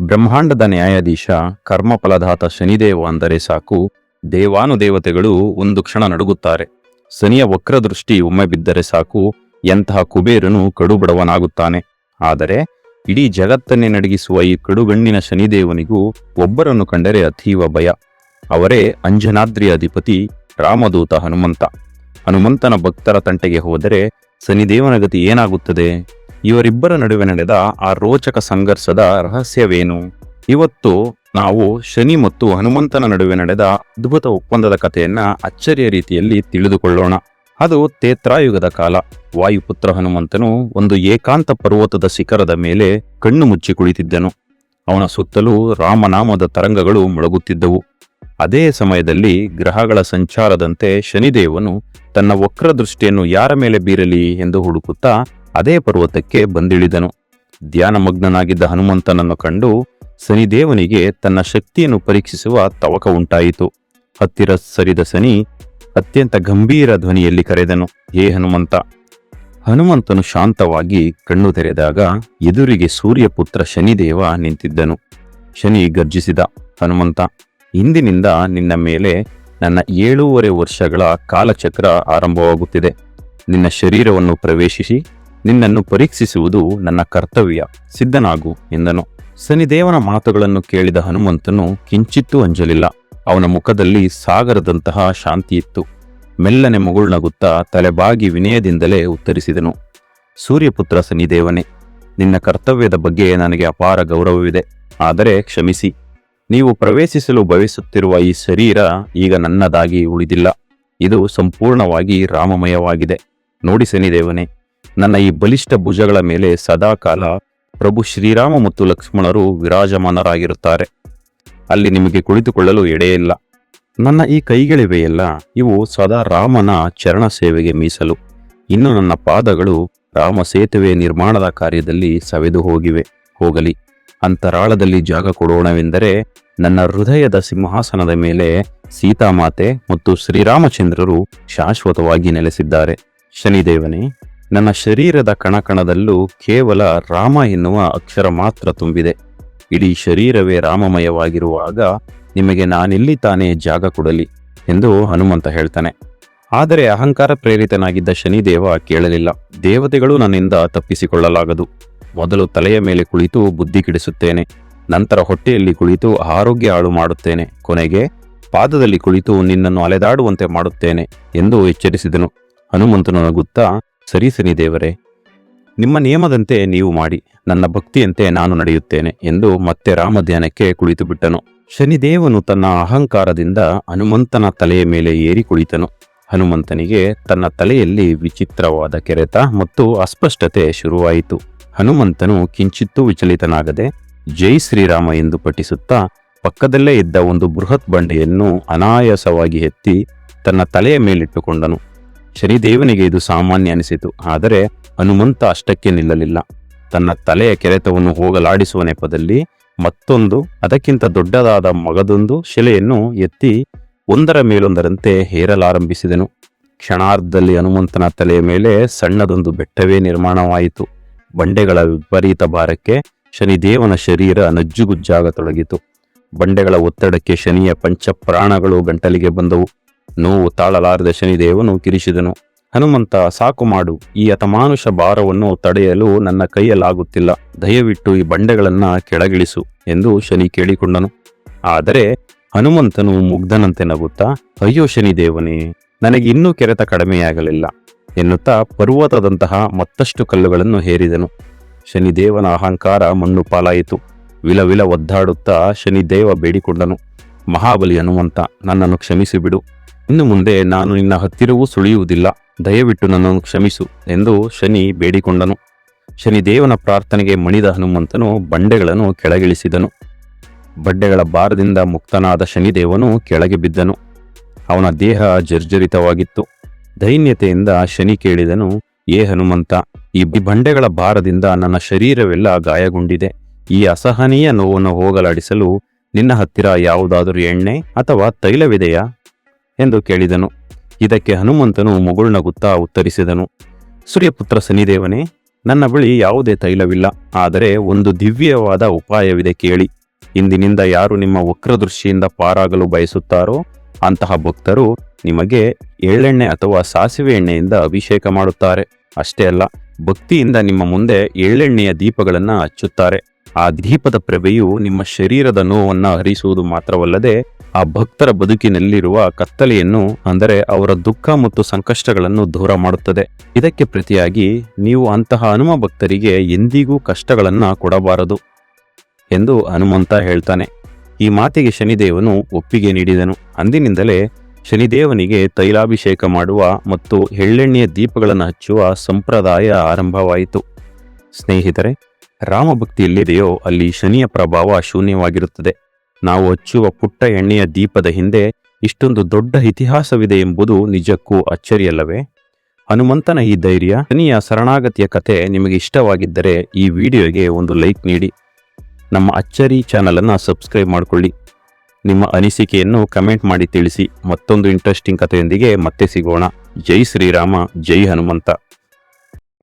ಬ್ರಹ್ಮಾಂಡದ ನ್ಯಾಯಾಧೀಶ ಕರ್ಮಫಲದಾತ ಶನಿದೇವ ಅಂದರೆ ಸಾಕು, ದೇವಾನುದೇವತೆಗಳು ಒಂದು ಕ್ಷಣ ನಡುಗುತ್ತಾರೆ. ಶನಿಯ ವಕ್ರದೃಷ್ಟಿ ಒಮ್ಮೆ ಬಿದ್ದರೆ ಸಾಕು, ಎಂತಹ ಕುಬೇರನು ಕಡುಬಡವನಾಗುತ್ತಾನೆ. ಆದರೆ ಇಡೀ ಜಗತ್ತನ್ನೇ ನಡಗಿಸುವ ಈ ಕಡುಗಣ್ಣಿನ ಶನಿದೇವನಿಗೂ ಒಬ್ಬರನ್ನು ಕಂಡರೆ ಅತೀವ ಭಯ. ಅವರೇ ಅಂಜನಾದ್ರಿಯ ಅಧಿಪತಿ ರಾಮದೂತ ಹನುಮಂತ. ಹನುಮಂತನ ಭಕ್ತರ ತಂಟೆಗೆ ಹೋದರೆ ಶನಿದೇವನ ಗತಿ ಏನಾಗುತ್ತದೆ? ಇವರಿಬ್ಬರ ನಡುವೆ ನಡೆದ ಆ ರೋಚಕ ಸಂಘರ್ಷದ ರಹಸ್ಯವೇನು? ಇವತ್ತು ನಾವು ಶನಿ ಮತ್ತು ಹನುಮಂತನ ನಡುವೆ ನಡೆದ ಅದ್ಭುತ ಒಪ್ಪಂದದ ಕಥೆಯನ್ನ ಅಚ್ಚರಿಯ ರೀತಿಯಲ್ಲಿ ತಿಳಿದುಕೊಳ್ಳೋಣ. ಅದು ತೇತ್ರಾಯುಗದ ಕಾಲ. ವಾಯುಪುತ್ರ ಹನುಮಂತನು ಒಂದು ಏಕಾಂತ ಪರ್ವತದ ಶಿಖರದ ಮೇಲೆ ಕಣ್ಣು ಮುಚ್ಚಿ ಕುಳಿತಿದ್ದನು. ಅವನ ಸುತ್ತಲೂ ರಾಮನಾಮದ ತರಂಗಗಳು ಮೊಳಗುತ್ತಿದ್ದವು. ಅದೇ ಸಮಯದಲ್ಲಿ ಗ್ರಹಗಳ ಸಂಚಾರದಂತೆ ಶನಿದೇವನು ತನ್ನ ವಕ್ರದೃಷ್ಟಿಯನ್ನು ಯಾರ ಮೇಲೆ ಬೀರಲಿ ಎಂದು ಹುಡುಕುತ್ತಾ ಅದೇ ಪರ್ವತಕ್ಕೆ ಬಂದಿಳಿದನು. ಧ್ಯಾನಮಗ್ನನಾಗಿದ್ದ ಹನುಮಂತನನ್ನು ಕಂಡು ಶನಿದೇವನಿಗೆ ತನ್ನ ಶಕ್ತಿಯನ್ನು ಪರೀಕ್ಷಿಸುವ ತವಕ ಉಂಟಾಯಿತು. ಹತ್ತಿರ ಸರಿದ ಶನಿ ಅತ್ಯಂತ ಗಂಭೀರ ಧ್ವನಿಯಲ್ಲಿ ಕರೆದನು, ಹೇ ಹನುಮಂತ. ಹನುಮಂತನು ಶಾಂತವಾಗಿ ಕಣ್ಣು ತೆರೆದಾಗ ಎದುರಿಗೆ ಸೂರ್ಯಪುತ್ರ ಶನಿದೇವ ನಿಂತಿದ್ದನು. ಶನಿ ಗರ್ಜಿಸಿದ, ಹನುಮಂತ, ಇಂದಿನಿಂದ ನಿನ್ನ ಮೇಲೆ ನನ್ನ 7.5 ವರ್ಷಗಳ ಕಾಲಚಕ್ರ ಆರಂಭವಾಗುತ್ತಿದೆ. ನಿನ್ನ ಶರೀರವನ್ನು ಪ್ರವೇಶಿಸಿ ನಿನ್ನನ್ನು ಪರೀಕ್ಷಿಸುವುದು ನನ್ನ ಕರ್ತವ್ಯ. ಸಿದ್ಧನಾಗು ಎಂದನು. ಶನಿದೇವನ ಮಾತುಗಳನ್ನು ಕೇಳಿದ ಹನುಮಂತನು ಕಿಂಚಿತ್ತೂ ಅಂಜಲಿಲ್ಲ. ಅವನ ಮುಖದಲ್ಲಿ ಸಾಗರದಂತಹ ಶಾಂತಿ ಇತ್ತು. ಮೆಲ್ಲನೆ ಮುಗುಳ್ನಗುತ್ತಾ ತಲೆಬಾಗಿ ವಿನಯದಿಂದಲೇ ಉತ್ತರಿಸಿದನು, ಸೂರ್ಯಪುತ್ರ ಶನಿದೇವನೇ, ನಿನ್ನ ಕರ್ತವ್ಯದ ಬಗ್ಗೆ ನನಗೆ ಅಪಾರ ಗೌರವವಿದೆ. ಆದರೆ ಕ್ಷಮಿಸಿ, ನೀವು ಪ್ರವೇಶಿಸಲು ಬಯಸುತ್ತಿರುವ ಈ ಶರೀರ ಈಗ ನನ್ನದಾಗಿ ಉಳಿದಿಲ್ಲ. ಇದು ಸಂಪೂರ್ಣವಾಗಿ ರಾಮಮಯವಾಗಿದೆ. ನೋಡಿ ಶನಿದೇವನೇ, ನನ್ನ ಈ ಬಲಿಷ್ಠ ಭುಜಗಳ ಮೇಲೆ ಸದಾಕಾಲ ಪ್ರಭು ಶ್ರೀರಾಮ ಮತ್ತು ಲಕ್ಷ್ಮಣರು ವಿರಾಜಮಾನರಾಗಿರುತ್ತಾರೆ. ಅಲ್ಲಿ ನಿಮಗೆ ಕುಳಿತುಕೊಳ್ಳಲು ಎಡೆಯಿಲ್ಲ. ನನ್ನ ಈ ಕೈಗಳಿವೆಯಲ್ಲ, ಇವು ಸದಾ ರಾಮನ ಚರಣ ಸೇವೆಗೆ ಮೀಸಲು. ಇನ್ನು ನನ್ನ ಪಾದಗಳು ರಾಮ ಸೇತುವೆ ನಿರ್ಮಾಣದ ಕಾರ್ಯದಲ್ಲಿ ಸವೆದು ಹೋಗಲಿ. ಅಂತರಾಳದಲ್ಲಿ ಜಾಗ ಕೊಡೋಣವೆಂದರೆ ನನ್ನ ಹೃದಯದ ಸಿಂಹಾಸನದ ಮೇಲೆ ಸೀತಾಮಾತೆ ಮತ್ತು ಶ್ರೀರಾಮಚಂದ್ರರು ಶಾಶ್ವತವಾಗಿ ನೆಲೆಸಿದ್ದಾರೆ. ಶನಿದೇವನೇ, ನನ್ನ ಶರೀರದ ಕಣಕಣದಲ್ಲೂ ಕೇವಲ ರಾಮ ಎನ್ನುವ ಅಕ್ಷರ ಮಾತ್ರ ತುಂಬಿದೆ. ಇಡೀ ಶರೀರವೇ ರಾಮಮಯವಾಗಿರುವಾಗ ನಿಮಗೆ ನಾನೆಲ್ಲಿ ತಾನೇ ಜಾಗ ಕೊಡಲಿ ಎಂದು ಹನುಮಂತ ಹೇಳ್ತಾನೆ. ಆದರೆ ಅಹಂಕಾರ ಪ್ರೇರಿತನಾಗಿದ್ದ ಶನಿದೇವ ಕೇಳಲಿಲ್ಲ. ದೇವತೆಗಳು ನನ್ನಿಂದ ತಪ್ಪಿಸಿಕೊಳ್ಳಲಾಗದು. ಮೊದಲು ತಲೆಯ ಮೇಲೆ ಕುಳಿತು ಬುದ್ಧಿ ಕೆಡಿಸುತ್ತೇನೆ, ನಂತರ ಹೊಟ್ಟೆಯಲ್ಲಿ ಕುಳಿತು ಆರೋಗ್ಯ ಹಾಳು ಮಾಡುತ್ತೇನೆ, ಕೊನೆಗೆ ಪಾದದಲ್ಲಿ ಕುಳಿತು ನಿನ್ನನ್ನು ಅಲೆದಾಡುವಂತೆ ಮಾಡುತ್ತೇನೆ ಎಂದು ಎಚ್ಚರಿಸಿದನು. ಹನುಮಂತನು ನಗುತ್ತಾ, ಸರಿ ಶನಿದೇವರೇ, ನಿಮ್ಮ ನಿಯಮದಂತೆ ನೀವು ಮಾಡಿ, ನನ್ನ ಭಕ್ತಿಯಂತೆ ನಾನು ನಡೆಯುತ್ತೇನೆ ಎಂದು ಮತ್ತೆ ರಾಮಧ್ಯಾನಕ್ಕೆ ಕುಳಿತು ಬಿಟ್ಟನು. ಶನಿದೇವನು ತನ್ನ ಅಹಂಕಾರದಿಂದ ಹನುಮಂತನ ತಲೆಯ ಮೇಲೆ ಏರಿ ಕುಳಿತನು. ಹನುಮಂತನಿಗೆ ತನ್ನ ತಲೆಯಲ್ಲಿ ವಿಚಿತ್ರವಾದ ಕೆರೆತ ಮತ್ತು ಅಸ್ಪಷ್ಟತೆ ಶುರುವಾಯಿತು. ಹನುಮಂತನು ಕಿಂಚಿತ್ತೂ ವಿಚಲಿತನಾಗದೆ ಜೈ ಶ್ರೀರಾಮ ಎಂದು ಪಠಿಸುತ್ತಾ ಪಕ್ಕದಲ್ಲೇ ಇದ್ದ ಒಂದು ಬೃಹತ್ ಬಂಡೆಯನ್ನು ಅನಾಯಾಸವಾಗಿ ಎತ್ತಿ ತನ್ನ ತಲೆಯ ಮೇಲಿಟ್ಟುಕೊಂಡನು. ಶನಿದೇವನಿಗೆ ಇದು ಸಾಮಾನ್ಯ ಅನಿಸಿತು. ಆದರೆ ಹನುಮಂತ ಅಷ್ಟಕ್ಕೆ ನಿಲ್ಲಲಿಲ್ಲ. ತನ್ನ ತಲೆಯ ಕೆರೆತವನ್ನು ಹೋಗಲಾಡಿಸುವ ನೆಪದಲ್ಲಿ ಮತ್ತೊಂದು ಅದಕ್ಕಿಂತ ದೊಡ್ಡದಾದ ಮಗದೊಂದು ಶಿಲೆಯನ್ನು ಎತ್ತಿ ಒಂದರ ಮೇಲೊಂದರಂತೆ ಹೇರಲಾರಂಭಿಸಿದನು. ಕ್ಷಣಾರ್ಧದಲ್ಲಿ ಹನುಮಂತನ ತಲೆಯ ಮೇಲೆ ಸಣ್ಣದೊಂದು ಬೆಟ್ಟವೇ ನಿರ್ಮಾಣವಾಯಿತು. ಬಂಡೆಗಳ ವಿಪರೀತ ಭಾರಕ್ಕೆ ಶನಿದೇವನ ಶರೀರ ನಜ್ಜುಗುಜ್ಜಾಗತೊಡಗಿತು. ಬಂಡೆಗಳ ಒತ್ತಡಕ್ಕೆ ಶನಿಯ ಪಂಚಪ್ರಾಣಗಳು ಗಂಟಲಿಗೆ ಬಂದವು. ನೋವು ತಾಳಲಾರದ ಶನಿದೇವನು ಕಿರಿಸಿದನು, ಹನುಮಂತ, ಸಾಕು ಮಾಡು. ಈ ಅತಮಾನುಷ ಭಾರವನ್ನು ತಡೆಯಲು ನನ್ನ ಕೈಯಲ್ಲಾಗುತ್ತಿಲ್ಲ. ದಯವಿಟ್ಟು ಈ ಬಂಡೆಗಳನ್ನ ಕೆಳಗಿಳಿಸು ಎಂದು ಶನಿ ಕೇಳಿಕೊಂಡನು. ಆದರೆ ಹನುಮಂತನು ಮುಗ್ಧನಂತೆ ನಗುತ್ತಾ, ಅಯ್ಯೋ ಶನಿದೇವನೇ, ನನಗೆ ಇನ್ನೂ ಕೆರೆತ ಕಡಿಮೆಯಾಗಲಿಲ್ಲ ಎನ್ನುತ್ತಾ ಪರ್ವತದಂತಹ ಮತ್ತಷ್ಟು ಕಲ್ಲುಗಳನ್ನು ಹೇರಿದನು. ಶನಿದೇವನ ಅಹಂಕಾರ ಮಣ್ಣು ಪಾಲಾಯಿತು. ವಿಲವಿಲ ಒದ್ದಾಡುತ್ತಾ ಶನಿದೇವ ಬೇಡಿಕೊಂಡನು, ಮಹಾಬಲಿ ಹನುಮಂತ, ನನ್ನನ್ನು ಕ್ಷಮಿಸಿಬಿಡು. ಇನ್ನು ಮುಂದೆ ನಾನು ನಿನ್ನ ಹತ್ತಿರವೂ ಸುಳಿಯುವುದಿಲ್ಲ. ದಯವಿಟ್ಟು ನನ್ನನ್ನು ಕ್ಷಮಿಸು ಎಂದು ಶನಿ ಬೇಡಿಕೊಂಡನು. ಶನಿದೇವನ ಪ್ರಾರ್ಥನೆಗೆ ಮಣಿದ ಹನುಮಂತನು ಬಂಡೆಗಳನ್ನು ಕೆಳಗಿಳಿಸಿದನು. ಬಂಡೆಗಳ ಭಾರದಿಂದ ಮುಕ್ತನಾದ ಶನಿದೇವನು ಕೆಳಗೆ ಬಿದ್ದನು. ಅವನ ದೇಹ ಜರ್ಜರಿತವಾಗಿತ್ತು. ದೈನ್ಯತೆಯಿಂದ ಶನಿ ಕೇಳಿದನು, ಏ ಹನುಮಂತ, ಈ ಬಂಡೆಗಳ ಭಾರದಿಂದ ನನ್ನ ಶರೀರವೆಲ್ಲ ಗಾಯಗೊಂಡಿದೆ. ಈ ಅಸಹನೀಯ ನೋವನ್ನು ಹೋಗಲಾಡಿಸಲು ನಿನ್ನ ಹತ್ತಿರ ಯಾವುದಾದರೂ ಎಣ್ಣೆ ಅಥವಾ ತೈಲವಿದೆಯಾ ಎಂದು ಕೇಳಿದನು. ಇದಕ್ಕೆ ಹನುಮಂತನು ಮುಗುಳ್ನಗುತ್ತಾ ಉತ್ತರಿಸಿದನು, ಸೂರ್ಯಪುತ್ರ ಶನಿದೇವನೇ, ನನ್ನ ಶರೀರದಲ್ಲಿ ಯಾವುದೇ ತೈಲವಿಲ್ಲ. ನಾನು ಈ ಬಂಡೆಗಳ ಭಾರದಿಂದ ನರಳುತ್ತಿದ್ದೇನೆ. ದಯವಿಟ್ಟು ಇದನ್ನು ನನ್ನ ಬಳಿ ಯಾವುದೇ ತೈಲವಿಲ್ಲ, ಆದರೆ ಒಂದು ದಿವ್ಯವಾದ ಉಪಾಯವಿದೆ ಕೇಳಿ. ಇಂದಿನಿಂದ ಯಾರು ನಿಮ್ಮ ವಕ್ರದೃಷ್ಟಿಯಿಂದ ಪಾರಾಗಲು ಬಯಸುತ್ತಾರೋ ಅಂತಹ ಭಕ್ತರು ನಿಮಗೆ ಎಳ್ಳೆಣ್ಣೆ ಅಥವಾ ಸಾಸಿವೆ ಎಣ್ಣೆಯಿಂದ ಅಭಿಷೇಕ ಮಾಡುತ್ತಾರೆ. ಅಷ್ಟೇ ಅಲ್ಲ, ಭಕ್ತಿಯಿಂದ ನಿಮ್ಮ ಮುಂದೆ ಎಳ್ಳೆಣ್ಣೆಯ ದೀಪಗಳನ್ನು ಹಚ್ಚುತ್ತಾರೆ. ಆ ದೀಪದ ಪ್ರಭೆಯು ನಿಮ್ಮ ಶರೀರದ ನೋವನ್ನು ಹರಿಸುವುದು ಮಾತ್ರವಲ್ಲದೆ ಆ ಭಕ್ತರ ಬದುಕಿನಲ್ಲಿರುವ ಕತ್ತಲೆಯನ್ನು, ಅಂದರೆ ಅವರ ದುಃಖ ಮತ್ತು ಸಂಕಷ್ಟಗಳನ್ನು ದೂರ ಮಾಡುತ್ತದೆ. ಇದಕ್ಕೆ ಪ್ರತಿಯಾಗಿ ನೀವು ಅಂತಹ ಹನುಮ ಭಕ್ತರಿಗೆ ಎಂದಿಗೂ ಕಷ್ಟಗಳನ್ನು ಕೊಡಬಾರದು ಎಂದು ಹನುಮಂತ ಹೇಳ್ತಾನೆ. ಈ ಮಾತಿಗೆ ಶನಿದೇವನು ಒಪ್ಪಿಗೆ ನೀಡಿದನು. ಅಂದಿನಿಂದಲೇ ಶನಿದೇವನಿಗೆ ತೈಲಾಭಿಷೇಕ ಮಾಡುವ ಮತ್ತು ಎಳ್ಳೆಣ್ಣೆಯ ದೀಪಗಳನ್ನು ಹಚ್ಚುವ ಸಂಪ್ರದಾಯ ಆರಂಭವಾಯಿತು. ಸ್ನೇಹಿತರೆ, ರಾಮಭಕ್ತಿ ಎಲ್ಲಿದೆಯೋ ಅಲ್ಲಿ ಶನಿಯ ಪ್ರಭಾವ ಶೂನ್ಯವಾಗಿರುತ್ತದೆ. ನಾವು ಹಚ್ಚುವ ಪುಟ್ಟ ಎಣ್ಣೆಯ ದೀಪದ ಹಿಂದೆ ಇಷ್ಟೊಂದು ದೊಡ್ಡ ಇತಿಹಾಸವಿದೆ ಎಂಬುದು ನಿಜಕ್ಕೂ ಅಚ್ಚರಿಯಲ್ಲವೇ? ಹನುಮಂತನ ಈ ಧೈರ್ಯ, ಶನಿಯ ಶರಣಾಗತಿಯ ಕಥೆ ನಿಮಗೆ ಇಷ್ಟವಾಗಿದ್ದರೆ ಈ ವಿಡಿಯೋಗೆ ಒಂದು ಲೈಕ್ ನೀಡಿ. ನಮ್ಮ ಅಚ್ಚರಿ ಚಾನಲನ್ನು ಸಬ್ಸ್ಕ್ರೈಬ್ ಮಾಡಿಕೊಳ್ಳಿ. ನಿಮ್ಮ ಅನಿಸಿಕೆಯನ್ನು ಕಮೆಂಟ್ ಮಾಡಿ ತಿಳಿಸಿ. ಮತ್ತೊಂದು ಇಂಟ್ರೆಸ್ಟಿಂಗ್ ಕಥೆಯೊಂದಿಗೆ ಮತ್ತೆ ಸಿಗೋಣ. ಜೈ ಶ್ರೀರಾಮ, ಜೈ ಹನುಮಂತ.